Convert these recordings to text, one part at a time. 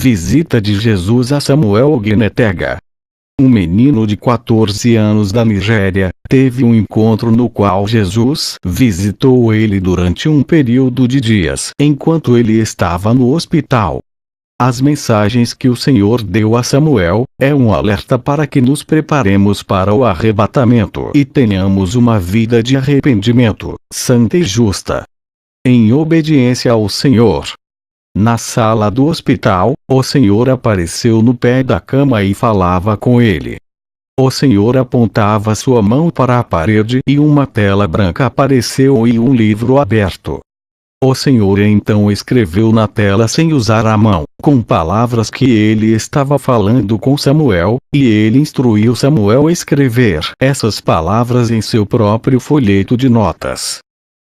Visita de Jesus a Samuel Oguinetega. Um menino de 14 anos da Nigéria teve um encontro no qual Jesus visitou ele durante um período de dias enquanto ele estava no hospital. As mensagens que o Senhor deu a Samuel é um alerta para que nos preparemos para o arrebatamento e tenhamos uma vida de arrependimento, santa e justa, em obediência ao Senhor. Na sala do hospital, o Senhor apareceu no pé da cama e falava com ele. O Senhor apontava sua mão para a parede e uma tela branca apareceu e um livro aberto. O Senhor então escreveu na tela sem usar a mão, com palavras que ele estava falando com Samuel, e ele instruiu Samuel a escrever essas palavras em seu próprio folheto de notas.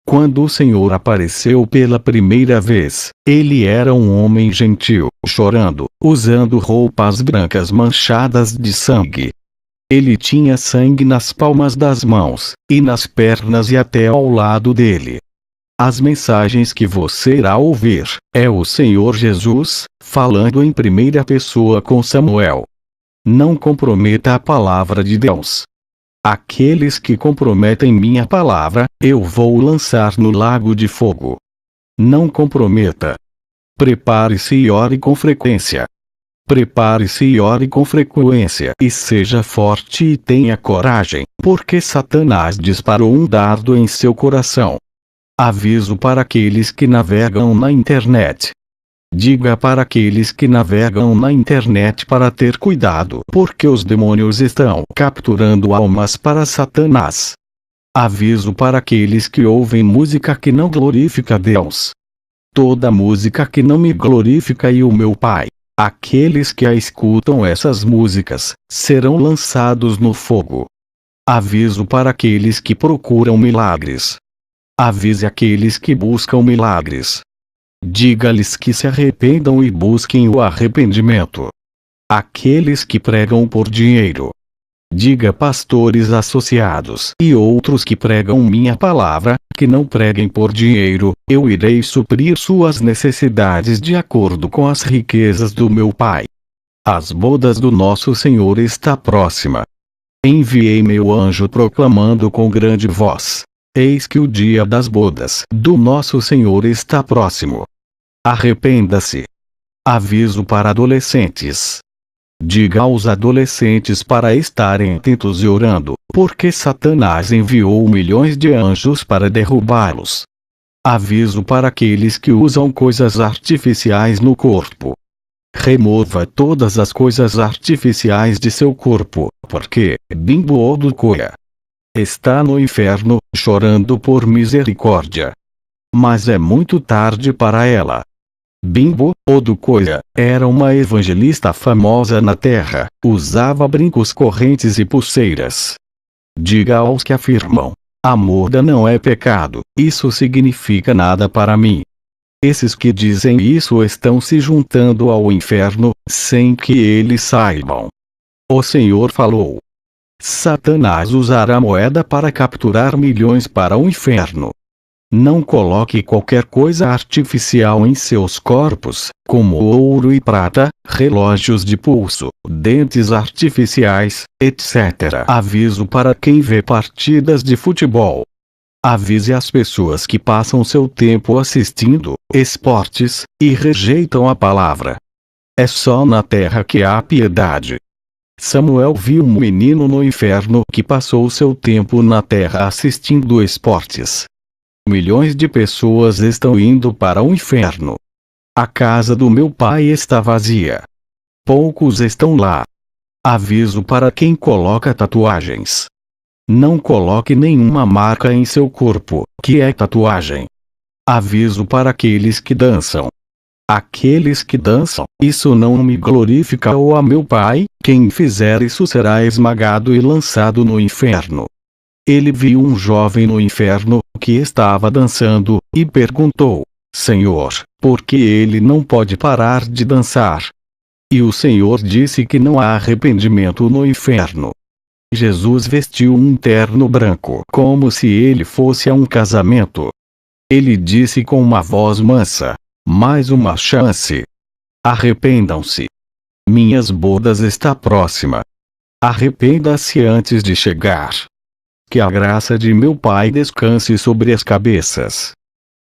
Quando o Senhor apareceu pela primeira vez, ele era um homem gentil, chorando, usando roupas brancas manchadas de sangue. Ele tinha sangue nas palmas das mãos, e nas pernas e até ao lado dele. As mensagens que você irá ouvir é o Senhor Jesus falando em primeira pessoa com Samuel. Não comprometa a palavra de Deus. Aqueles que comprometem minha palavra, eu vou lançar no lago de fogo. Não comprometa. Prepare-se e ore com frequência. Prepare-se e ore com frequência e seja forte e tenha coragem, porque Satanás disparou um dardo em seu coração. Aviso para aqueles que navegam na internet. Diga para aqueles que navegam na internet para ter cuidado, porque os demônios estão capturando almas para Satanás. Aviso para aqueles que ouvem música que não glorifica Deus. Toda música que não me glorifica e o meu Pai, aqueles que a escutam essas músicas, serão lançados no fogo. Aviso para aqueles que procuram milagres. Avise aqueles que buscam milagres. Diga-lhes que se arrependam e busquem o arrependimento. Aqueles que pregam por dinheiro. Diga pastores associados e outros que pregam minha palavra, que não preguem por dinheiro, eu irei suprir suas necessidades de acordo com as riquezas do meu Pai. As bodas do nosso Senhor está próxima. Enviei meu anjo proclamando com grande voz: eis que o dia das bodas do nosso Senhor está próximo. Arrependa-se. Aviso para adolescentes. Diga aos adolescentes para estarem atentos e orando, porque Satanás enviou milhões de anjos para derrubá-los. Aviso para aqueles que usam coisas artificiais no corpo. Remova todas as coisas artificiais de seu corpo, porque Bimbo Odukoya está no inferno, chorando por misericórdia. Mas é muito tarde para ela. Bimbo Odukoya era uma evangelista famosa na terra, usava brincos, correntes e pulseiras. Diga aos que afirmam: a moda não é pecado, isso significa nada para mim. Esses que dizem isso estão se juntando ao inferno, sem que eles saibam. O Senhor falou: Satanás usará moeda para capturar milhões para o inferno. Não coloque qualquer coisa artificial em seus corpos, como ouro e prata, relógios de pulso, dentes artificiais, etc. Aviso para quem vê partidas de futebol. Avise as pessoas que passam seu tempo assistindo esportes e rejeitam a palavra. É só na terra que há piedade. Samuel viu um menino no inferno que passou seu tempo na terra assistindo esportes. Milhões de pessoas estão indo para o inferno. A casa do meu pai está vazia. Poucos estão lá. Aviso para quem coloca tatuagens. Não coloque nenhuma marca em seu corpo, que é tatuagem. Aviso para aqueles que dançam. Aqueles que dançam, isso não me glorifica ou a meu Pai, quem fizer isso será esmagado e lançado no inferno. Ele viu um jovem no inferno, que estava dançando, e perguntou: Senhor, por que ele não pode parar de dançar? E o Senhor disse que não há arrependimento no inferno. Jesus vestiu um terno branco como se ele fosse a um casamento. Ele disse com uma voz mansa: mais uma chance. Arrependam-se. Minhas bodas está próxima. Arrependa-se antes de chegar. Que a graça de meu Pai descanse sobre as cabeças.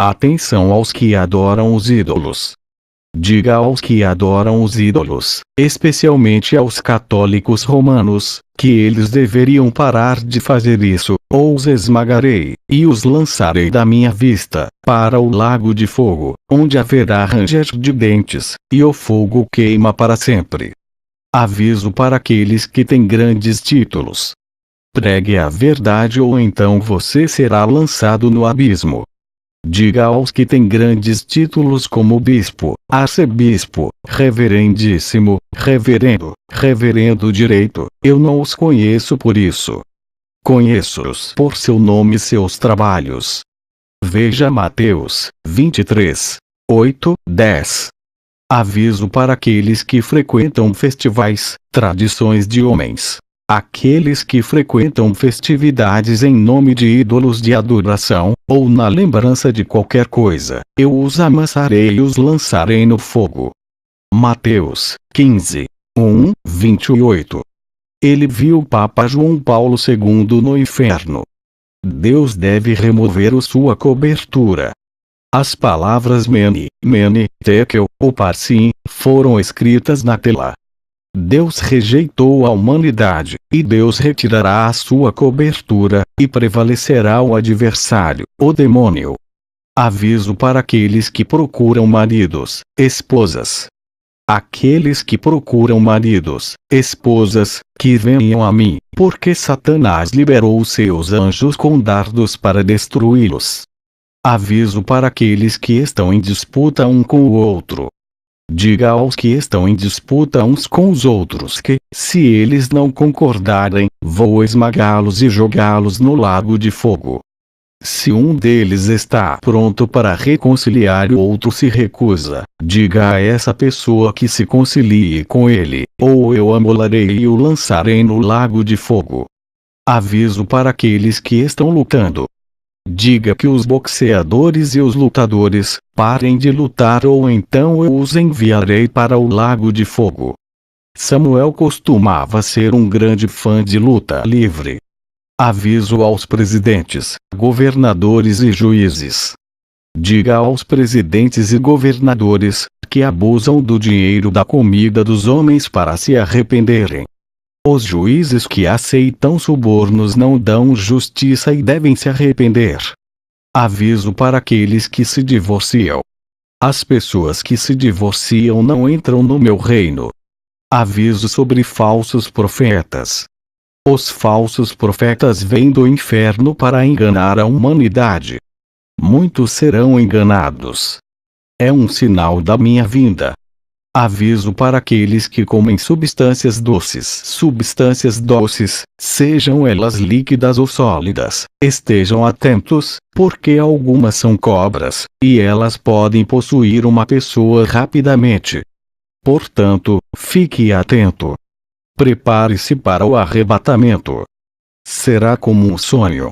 Atenção aos que adoram os ídolos. Diga aos que adoram os ídolos, especialmente aos católicos romanos, que eles deveriam parar de fazer isso, ou os esmagarei, e os lançarei da minha vista, para o lago de fogo, onde haverá ranger de dentes, e o fogo queima para sempre. Aviso para aqueles que têm grandes títulos. Pregue a verdade ou então você será lançado no abismo. Diga aos que têm grandes títulos como bispo, arcebispo, reverendíssimo, reverendo, reverendo direito, eu não os conheço por isso. Conheço-os por seu nome e seus trabalhos. Veja Mateus 23, 8, 10. Aviso para aqueles que frequentam festivais, tradições de homens. Aqueles que frequentam festividades em nome de ídolos de adoração, ou na lembrança de qualquer coisa, eu os amassarei e os lançarei no fogo. Mateus 15, 1, 28. Ele viu o Papa João Paulo II no inferno. Deus deve remover sua cobertura. As palavras Mene, Mene, Tekel, Upharsin, foram escritas na tela. Deus rejeitou a humanidade, e Deus retirará a sua cobertura, e prevalecerá o adversário, o demônio. Aviso para aqueles que procuram maridos, esposas. Aqueles que procuram maridos, esposas, que venham a mim, porque Satanás liberou seus anjos com dardos para destruí-los. Aviso para aqueles que estão em disputa um com o outro. Diga aos que estão em disputa uns com os outros que, se eles não concordarem, vou esmagá-los e jogá-los no lago de fogo. Se um deles está pronto para reconciliar e o outro se recusa, diga a essa pessoa que se concilie com ele, ou eu amolarei e o lançarei no lago de fogo. Aviso para aqueles que estão lutando. Diga que os boxeadores e os lutadores parem de lutar ou então eu os enviarei para o lago de fogo. Samuel costumava ser um grande fã de luta livre. Aviso aos presidentes, governadores e juízes. Diga aos presidentes e governadores que abusam do dinheiro da comida dos homens para se arrependerem. Os juízes que aceitam subornos não dão justiça e devem se arrepender. Aviso para aqueles que se divorciam. As pessoas que se divorciam não entram no meu reino. Aviso sobre falsos profetas. Os falsos profetas vêm do inferno para enganar a humanidade. Muitos serão enganados. É um sinal da minha vinda. Aviso para aqueles que comem substâncias doces, sejam elas líquidas ou sólidas, estejam atentos, porque algumas são cobras, e elas podem possuir uma pessoa rapidamente. Portanto, fique atento. Prepare-se para o arrebatamento. Será como um sonho.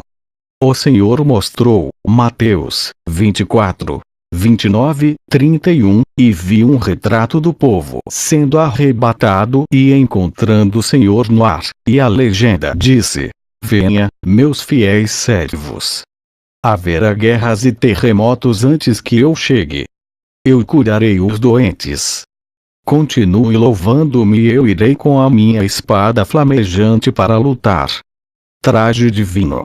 O Senhor mostrou, Mateus 24, 29, 31, e vi um retrato do povo sendo arrebatado e encontrando o Senhor no ar, e a legenda disse: Venha, meus fiéis servos. Haverá guerras e terremotos antes que eu chegue. Eu curarei os doentes. Continue louvando-me e eu irei com a minha espada flamejante para lutar. Traje divino.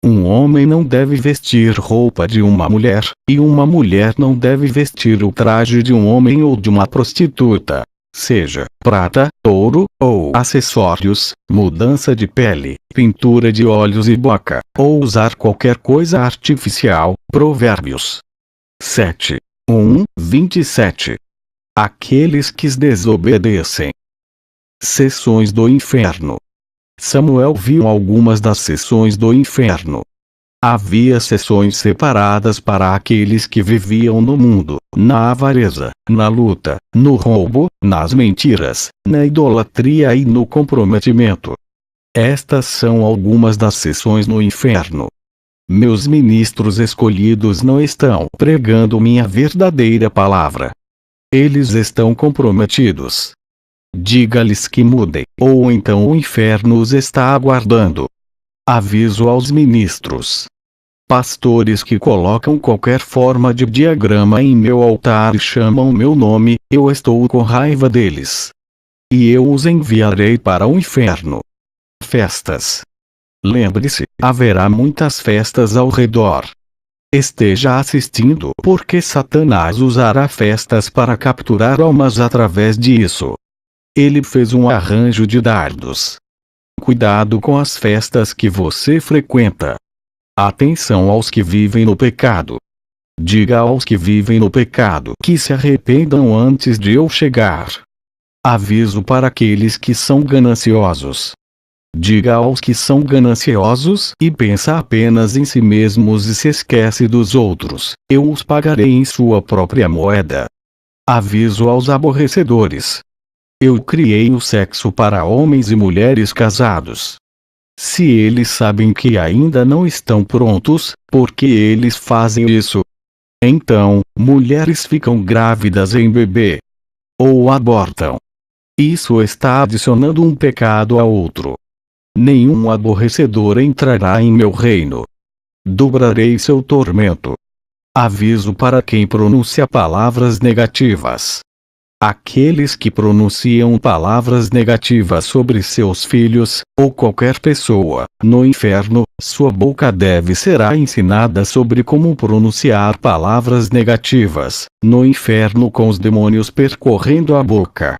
Um homem não deve vestir roupa de uma mulher, e uma mulher não deve vestir o traje de um homem ou de uma prostituta, seja prata, ouro, ou acessórios, mudança de pele, pintura de olhos e boca, ou usar qualquer coisa artificial. Provérbios 7, 1, 27. Aqueles que desobedecem. Sessões do inferno. Samuel viu algumas das sessões do inferno. Havia sessões separadas para aqueles que viviam no mundo, na avareza, na luta, no roubo, nas mentiras, na idolatria e no comprometimento. Estas são algumas das sessões no inferno. Meus ministros escolhidos não estão pregando minha verdadeira palavra. Eles estão comprometidos. Diga-lhes que mudem, ou então o inferno os está aguardando. Aviso aos ministros. Pastores que colocam qualquer forma de diagrama em meu altar e chamam meu nome, eu estou com raiva deles. E eu os enviarei para o inferno. Festas. Lembre-se, haverá muitas festas ao redor. Esteja assistindo, porque Satanás usará festas para capturar almas através disso. Ele fez um arranjo de dardos. Cuidado com as festas que você frequenta. Atenção aos que vivem no pecado. Diga aos que vivem no pecado que se arrependam antes de eu chegar. Aviso para aqueles que são gananciosos. Diga aos que são gananciosos e pensa apenas em si mesmos e se esquece dos outros, eu os pagarei em sua própria moeda. Aviso aos aborrecedores. Eu criei o sexo para homens e mulheres casados. Se eles sabem que ainda não estão prontos, por que eles fazem isso? Então, mulheres ficam grávidas em bebê. Ou abortam. Isso está adicionando um pecado a outro. Nenhum aborrecedor entrará em meu reino. Dobrarei seu tormento. Aviso para quem pronuncia palavras negativas. Aqueles que pronunciam palavras negativas sobre seus filhos, ou qualquer pessoa, no inferno, sua boca será ensinada sobre como pronunciar palavras negativas, no inferno com os demônios percorrendo a boca.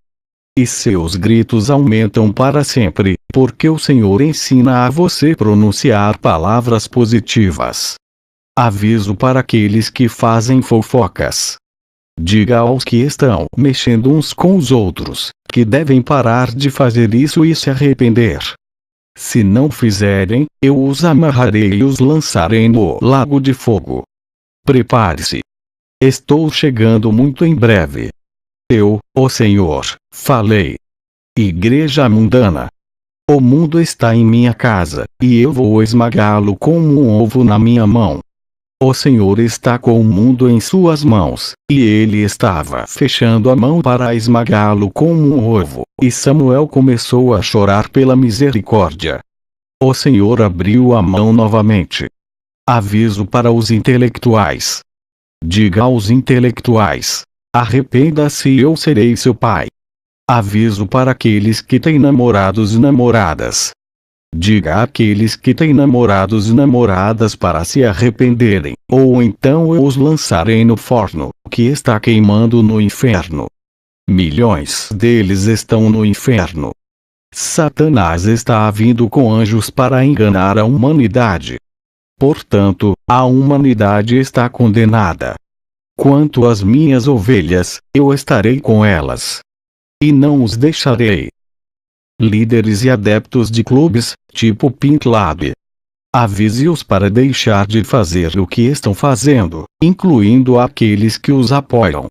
E seus gritos aumentam para sempre, porque o Senhor ensina a você pronunciar palavras positivas. Aviso para aqueles que fazem fofocas. Diga aos que estão mexendo uns com os outros, que devem parar de fazer isso e se arrepender. Se não fizerem, eu os amarrarei e os lançarei no lago de fogo. Prepare-se. Estou chegando muito em breve. Eu, o Senhor, falei. Igreja mundana. O mundo está em minha casa, e eu vou esmagá-lo como um ovo na minha mão. O Senhor está com o mundo em suas mãos, e ele estava fechando a mão para esmagá-lo como um ovo, e Samuel começou a chorar pela misericórdia. O Senhor abriu a mão novamente. Aviso para os intelectuais. Diga aos intelectuais: arrependa-se e eu serei seu pai. Aviso para aqueles que têm namorados e namoradas. Diga àqueles que têm namorados e namoradas para se arrependerem, ou então eu os lançarei no forno, que está queimando no inferno. Milhões deles estão no inferno. Satanás está vindo com anjos para enganar a humanidade. Portanto, a humanidade está condenada. Quanto às minhas ovelhas, eu estarei com elas. E não os deixarei. Líderes e adeptos de clubes, tipo Pink Lab. Avise-os para deixar de fazer o que estão fazendo, incluindo aqueles que os apoiam.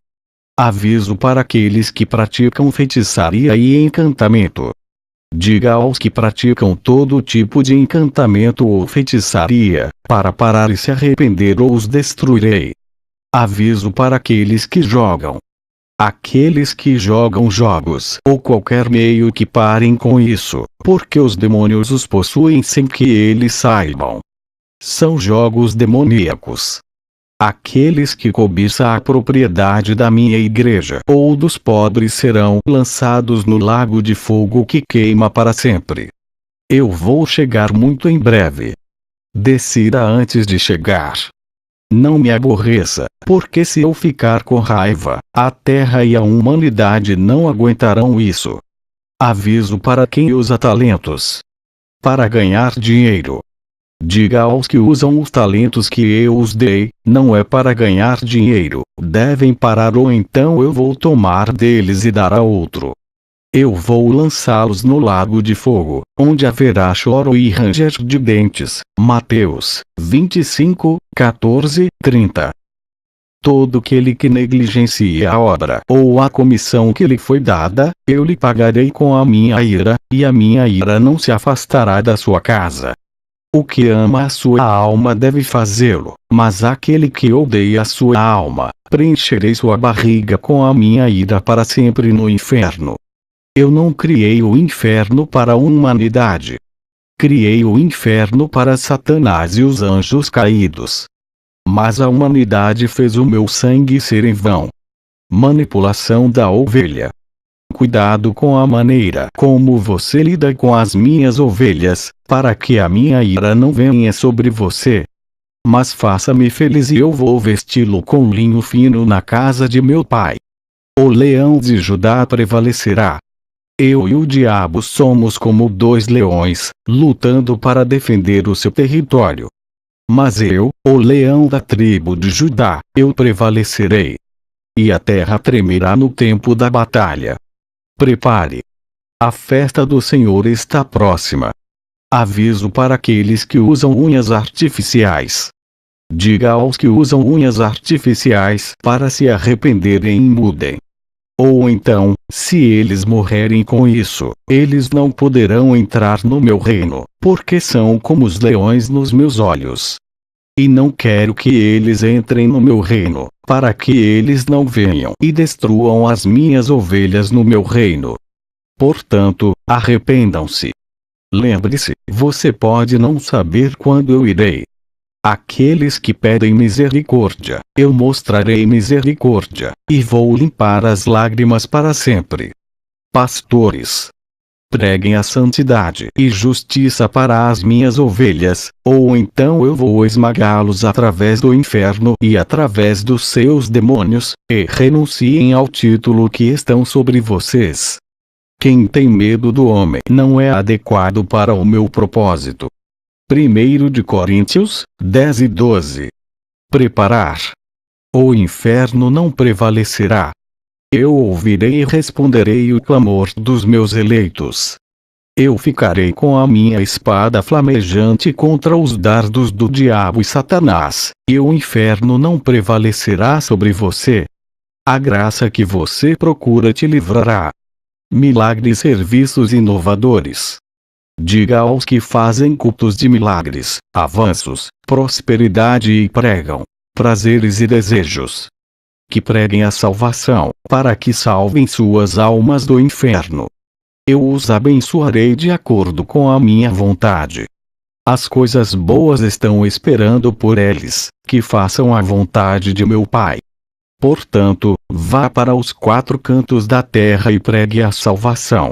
Aviso para aqueles que praticam feitiçaria e encantamento. Diga aos que praticam todo tipo de encantamento ou feitiçaria, para parar e se arrepender ou os destruirei. Aviso para aqueles que jogam. Aqueles que jogam jogos ou qualquer meio que parem com isso, porque os demônios os possuem sem que eles saibam. São jogos demoníacos. Aqueles que cobiçam a propriedade da minha igreja ou dos pobres serão lançados no lago de fogo que queima para sempre. Eu vou chegar muito em breve. Decida antes de chegar. Não me aborreça, porque se eu ficar com raiva, a terra e a humanidade não aguentarão isso. Aviso para quem usa talentos. Para ganhar dinheiro. Diga aos que usam os talentos que eu os dei, não é para ganhar dinheiro, devem parar ou então eu vou tomar deles e dar a outro. Eu vou lançá-los no lago de fogo, onde haverá choro e ranger de dentes. Mateus 25, 14, 30. Todo aquele que negligencie a obra ou a comissão que lhe foi dada, eu lhe pagarei com a minha ira, e a minha ira não se afastará da sua casa. O que ama a sua alma deve fazê-lo, mas aquele que odeia a sua alma, preencherei sua barriga com a minha ira para sempre no inferno. Eu não criei o inferno para a humanidade. Criei o inferno para Satanás e os anjos caídos. Mas a humanidade fez o meu sangue ser em vão. Manipulação da ovelha. Cuidado com a maneira como você lida com as minhas ovelhas, para que a minha ira não venha sobre você. Mas faça-me feliz e eu vou vesti-lo com linho fino na casa de meu pai. O leão de Judá prevalecerá. Eu e o diabo somos como dois leões, lutando para defender o seu território. Mas eu, o leão da tribo de Judá, eu prevalecerei. E a terra tremerá no tempo da batalha. Prepare. A festa do Senhor está próxima. Aviso para aqueles que usam unhas artificiais. Diga aos que usam unhas artificiais para se arrependerem e mudem. Ou então, se eles morrerem com isso, eles não poderão entrar no meu reino, porque são como os leões nos meus olhos. E não quero que eles entrem no meu reino, para que eles não venham e destruam as minhas ovelhas no meu reino. Portanto, arrependam-se. Lembre-se, você pode não saber quando eu irei. Aqueles que pedem misericórdia, eu mostrarei misericórdia, e vou limpar as lágrimas para sempre. Pastores, preguem a santidade e justiça para as minhas ovelhas, ou então eu vou esmagá-los através do inferno e através dos seus demônios, e renunciem ao título que estão sobre vocês. Quem tem medo do homem não é adequado para o meu propósito. 1 de Coríntios, 10 e 12. Preparar. O inferno não prevalecerá. Eu ouvirei e responderei o clamor dos meus eleitos. Eu ficarei com a minha espada flamejante contra os dardos do diabo e Satanás, e o inferno não prevalecerá sobre você. A graça que você procura te livrará. Milagres, serviços inovadores. Diga aos que fazem cultos de milagres, avanços, prosperidade e pregam prazeres e desejos. Que preguem a salvação, para que salvem suas almas do inferno. Eu os abençoarei de acordo com a minha vontade. As coisas boas estão esperando por eles, que façam a vontade de meu Pai. Portanto, vá para os 4 cantos da terra e pregue a salvação.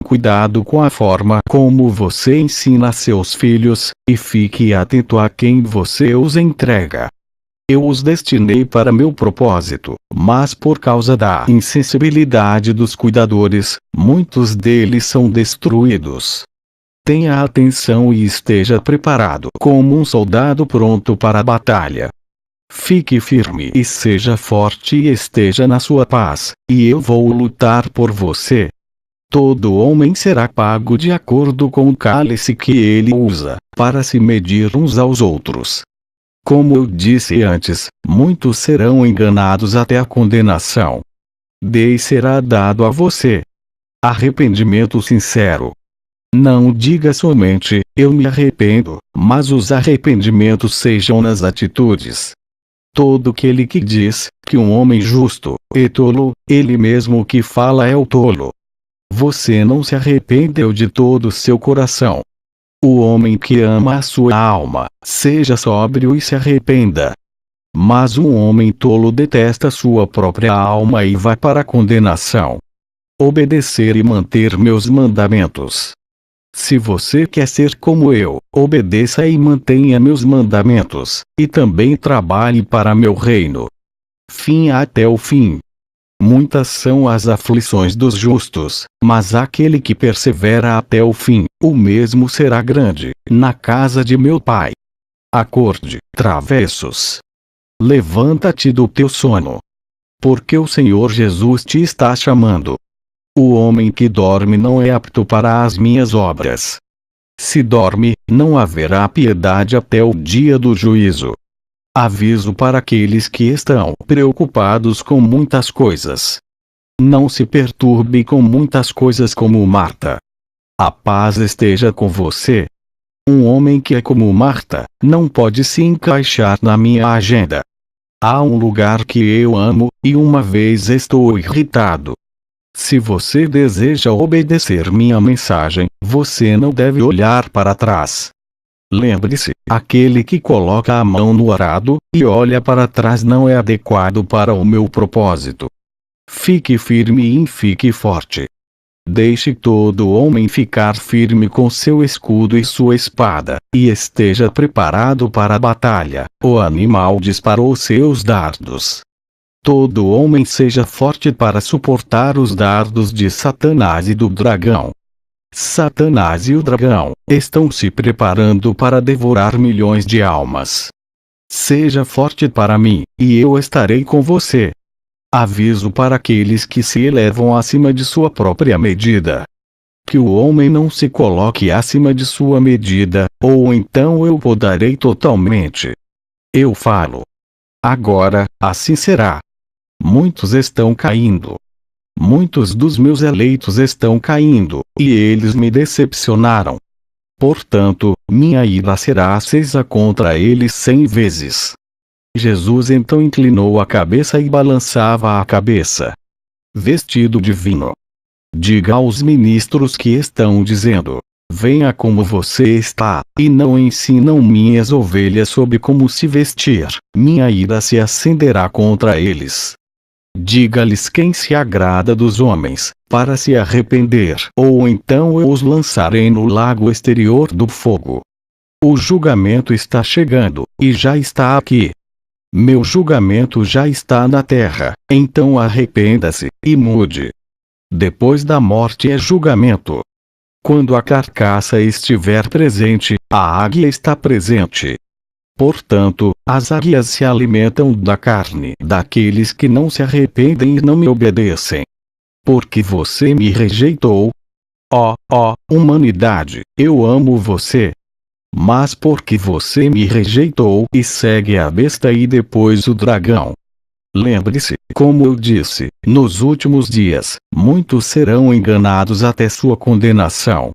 Cuidado com a forma como você ensina seus filhos, e fique atento a quem você os entrega. Eu os destinei para meu propósito, mas por causa da insensibilidade dos cuidadores, muitos deles são destruídos. Tenha atenção e esteja preparado como um soldado pronto para a batalha. Fique firme e seja forte e esteja na sua paz, e eu vou lutar por você. Todo homem será pago de acordo com o cálice que ele usa, para se medir uns aos outros. Como eu disse antes, muitos serão enganados até a condenação. Será dado a você arrependimento sincero. Não diga somente, eu me arrependo, mas os arrependimentos sejam nas atitudes. Todo aquele que diz que um homem justo é tolo, ele mesmo que fala é o tolo. Você não se arrependeu de todo o seu coração. O homem que ama a sua alma, seja sóbrio e se arrependa. Mas um homem tolo detesta sua própria alma e vai para a condenação. Obedecer e manter meus mandamentos. Se você quer ser como eu, obedeça e mantenha meus mandamentos, e também trabalhe para meu reino. Fim até o fim. Muitas são as aflições dos justos, mas aquele que persevera até o fim, o mesmo será grande, na casa de meu Pai. Acorde, travessos. Levanta-te do teu sono. Porque o Senhor Jesus te está chamando. O homem que dorme não é apto para as minhas obras. Se dorme, não haverá piedade até o dia do juízo. Aviso para aqueles que estão preocupados com muitas coisas. Não se perturbe com muitas coisas como Marta. A paz esteja com você. Um homem que é como Marta, não pode se encaixar na minha agenda. Há um lugar que eu amo, e uma vez estou irritado. Se você deseja obedecer minha mensagem, você não deve olhar para trás. Lembre-se, aquele que coloca a mão no arado, e olha para trás não é adequado para o meu propósito. Fique firme e fique forte. Deixe todo homem ficar firme com seu escudo e sua espada, e esteja preparado para a batalha. O animal disparou seus dardos. Todo homem seja forte para suportar os dardos de Satanás e do dragão. Satanás e o dragão estão se preparando para devorar milhões de almas. Seja forte para mim, e eu estarei com você. Aviso para aqueles que se elevam acima de sua própria medida. Que o homem não se coloque acima de sua medida, ou então eu podarei totalmente. Eu falo. Agora, assim será. Muitos estão caindo. Muitos dos meus eleitos estão caindo, e eles me decepcionaram. Portanto, minha ira será acesa contra eles 100 vezes. Jesus então inclinou a cabeça e balançava a cabeça. Vestido de vinho. Diga aos ministros que estão dizendo: venha como você está, e não ensinam minhas ovelhas sobre como se vestir. Minha ira se acenderá contra eles. Diga-lhes quem se agrada dos homens, para se arrepender, ou então eu os lançarei no lago exterior do fogo. O julgamento está chegando, e já está aqui. Meu julgamento já está na terra, então arrependa-se, e mude. Depois da morte é julgamento. Quando a carcaça estiver presente, a águia está presente. Portanto, as águias se alimentam da carne daqueles que não se arrependem e não me obedecem. Porque você me rejeitou. Ó, humanidade, eu amo você. Mas porque você me rejeitou e segue a besta e depois o dragão. Lembre-se, como eu disse, nos últimos dias, muitos serão enganados até sua condenação.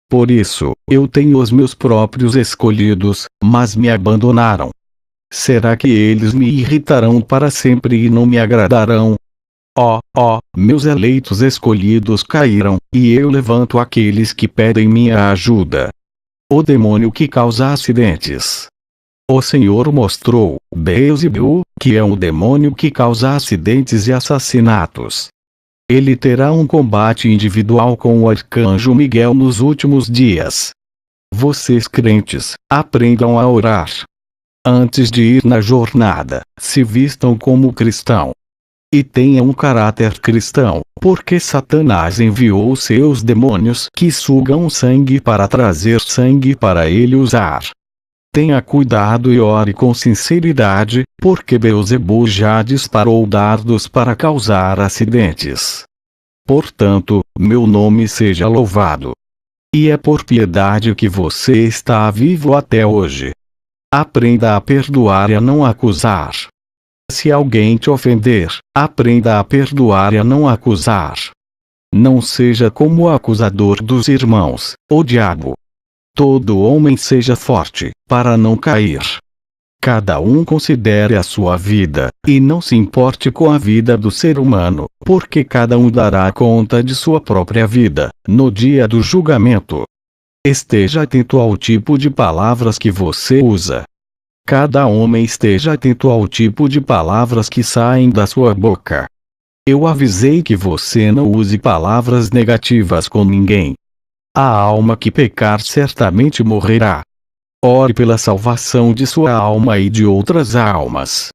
Por isso, eu tenho os meus próprios escolhidos, mas me abandonaram. Será que eles me irritarão para sempre e não me agradarão? Meus eleitos escolhidos caíram, e eu levanto aqueles que pedem minha ajuda. O demônio que causa acidentes. O Senhor mostrou, Beelzebul, que é um demônio que causa acidentes e assassinatos. Ele terá um combate individual com o arcanjo Miguel nos últimos dias. Vocês crentes, aprendam a orar. Antes de ir na jornada, se vistam como cristão. E tenham um caráter cristão, porque Satanás enviou seus demônios que sugam sangue para trazer sangue para ele usar. Tenha cuidado e ore com sinceridade, porque Beelzebul já disparou dardos para causar acidentes. Portanto, meu nome seja louvado. E é por piedade que você está vivo até hoje. Aprenda a perdoar e a não acusar. Se alguém te ofender, aprenda a perdoar e a não acusar. Não seja como o acusador dos irmãos, o diabo. Todo homem seja forte, para não cair. Cada um considere a sua vida, e não se importe com a vida do ser humano, porque cada um dará conta de sua própria vida, no dia do julgamento. Esteja atento ao tipo de palavras que você usa. Cada homem esteja atento ao tipo de palavras que saem da sua boca. Eu avisei que você não use palavras negativas com ninguém. A alma que pecar certamente morrerá. Ore pela salvação de sua alma e de outras almas.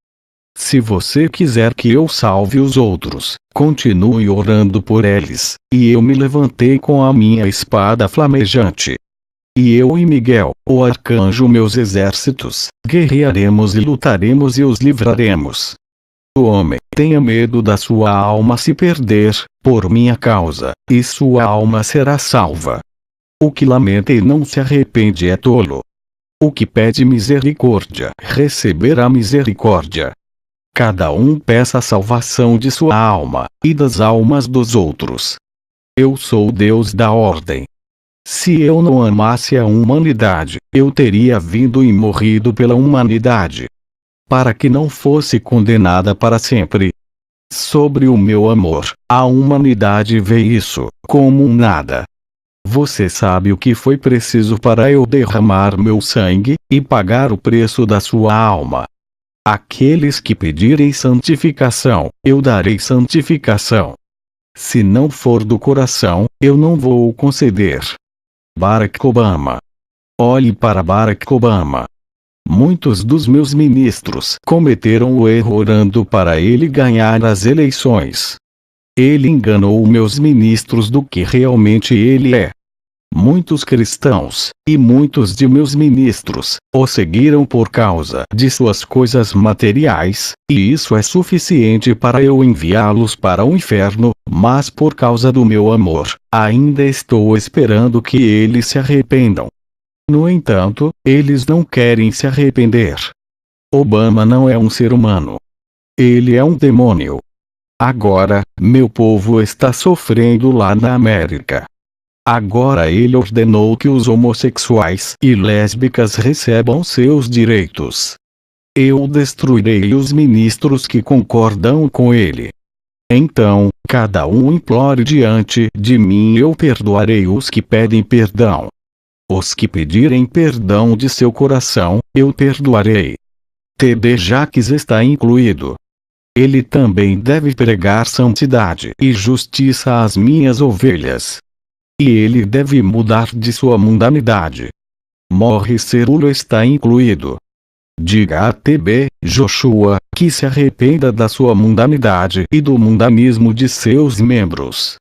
Se você quiser que eu salve os outros, continue orando por eles. E eu me levantei com a minha espada flamejante. E eu e Miguel, o arcanjo, meus exércitos, guerrearemos e lutaremos e os livraremos. O homem tenha medo da sua alma se perder, por minha causa, e sua alma será salva. O que lamenta e não se arrepende é tolo. O que pede misericórdia, receberá misericórdia. Cada um peça a salvação de sua alma, e das almas dos outros. Eu sou o Deus da ordem. Se eu não amasse a humanidade, eu teria vindo e morrido pela humanidade, para que não fosse condenada para sempre. Sobre o meu amor, a humanidade vê isso como um nada. Você sabe o que foi preciso para eu derramar meu sangue, e pagar o preço da sua alma. Aqueles que pedirem santificação, eu darei santificação. Se não for do coração, eu não vou conceder. Barack Obama. Olhe para Barack Obama. Muitos dos meus ministros cometeram o erro orando para ele ganhar as eleições. Ele enganou meus ministros do que realmente ele é. Muitos cristãos, e muitos de meus ministros, o seguiram por causa de suas coisas materiais, e isso é suficiente para eu enviá-los para o inferno, mas por causa do meu amor, ainda estou esperando que eles se arrependam. No entanto, eles não querem se arrepender. Obama não é um ser humano. Ele é um demônio. Agora, meu povo está sofrendo lá na América. Agora ele ordenou que os homossexuais e lésbicas recebam seus direitos. Eu destruirei os ministros que concordam com ele. Então, cada um implore diante de mim e eu perdoarei os que pedem perdão. Os que pedirem perdão de seu coração, eu perdoarei. T.D. Jakes está incluído. Ele também deve pregar santidade e justiça às minhas ovelhas. E ele deve mudar de sua mundanidade. Morris Cerullo está incluído. Diga a T.B. Joshua que se arrependa da sua mundanidade e do mundanismo de seus membros.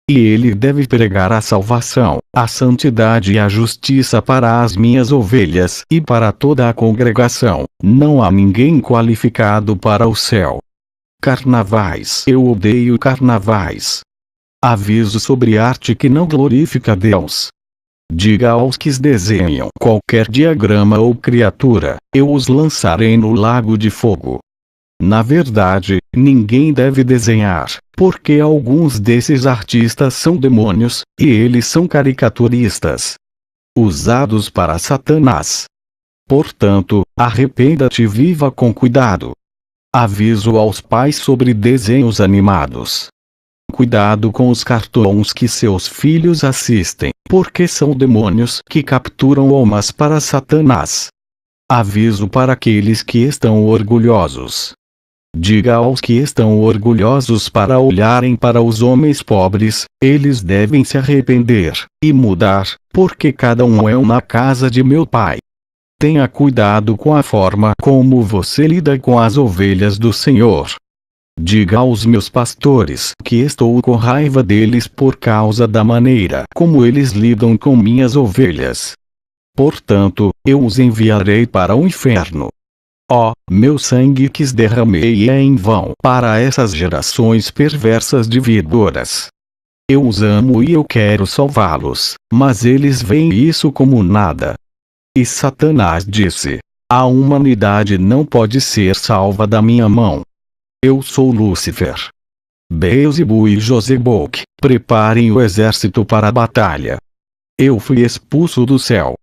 E ele deve pregar a salvação, a santidade e a justiça para as minhas ovelhas e para toda a congregação. Não há ninguém qualificado para o céu. Carnavais. Eu odeio carnavais. Aviso sobre arte que não glorifica Deus. Diga aos que desenham qualquer diagrama ou criatura, eu os lançarei no lago de fogo. Na verdade, ninguém deve desenhar, porque alguns desses artistas são demônios, e eles são caricaturistas, usados para Satanás. Portanto, arrependa-te e viva com cuidado. Aviso aos pais sobre desenhos animados. Cuidado com os cartoons que seus filhos assistem, porque são demônios que capturam almas para Satanás. Aviso para aqueles que estão orgulhosos. Diga aos que estão orgulhosos para olharem para os homens pobres, eles devem se arrepender e mudar, porque cada um é na casa de meu pai. Tenha cuidado com a forma como você lida com as ovelhas do Senhor. Diga aos meus pastores que estou com raiva deles por causa da maneira como eles lidam com minhas ovelhas. Portanto, eu os enviarei para o inferno. Ó, meu sangue que derramei é em vão para essas gerações perversas dividoras. Eu os amo e eu quero salvá-los, mas eles veem isso como nada. E Satanás disse: a humanidade não pode ser salva da minha mão. Eu sou Lúcifer. Beelzebub e Josebuk, preparem o exército para a batalha. Eu fui expulso do céu.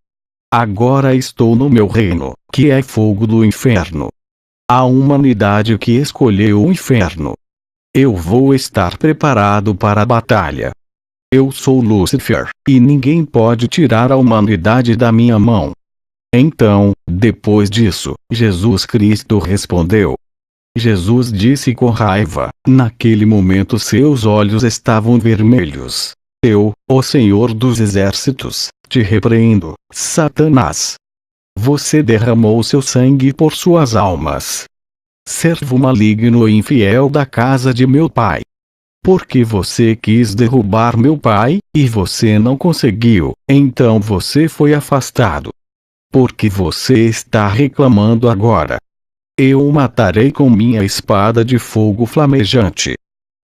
Agora estou no meu reino, que é fogo do inferno. A humanidade que escolheu o inferno. Eu vou estar preparado para a batalha. Eu sou Lúcifer, e ninguém pode tirar a humanidade da minha mão. Então, depois disso, Jesus Cristo respondeu. Jesus disse com raiva, naquele momento seus olhos estavam vermelhos. Eu, o Senhor dos Exércitos, te repreendo, Satanás. Você derramou seu sangue por suas almas. Servo maligno e infiel da casa de meu pai. Porque você quis derrubar meu pai, e você não conseguiu, então você foi afastado. Porque você está reclamando agora. Eu o matarei com minha espada de fogo flamejante.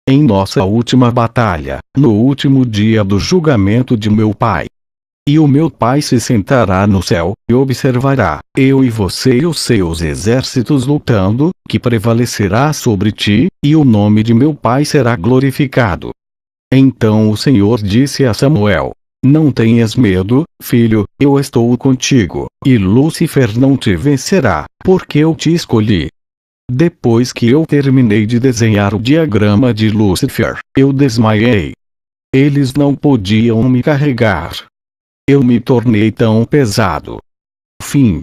Em nossa última batalha, no último dia do julgamento de meu pai. E o meu pai se sentará no céu, e observará, eu e você e os seus exércitos lutando, que prevalecerá sobre ti, e o nome de meu pai será glorificado. Então o Senhor disse a Samuel: Não tenhas medo, filho, eu estou contigo, e Lúcifer não te vencerá, porque eu te escolhi. Depois que eu terminei de desenhar o diagrama de Lúcifer, eu desmaiei. Eles não podiam me carregar. Eu me tornei tão pesado. Fim.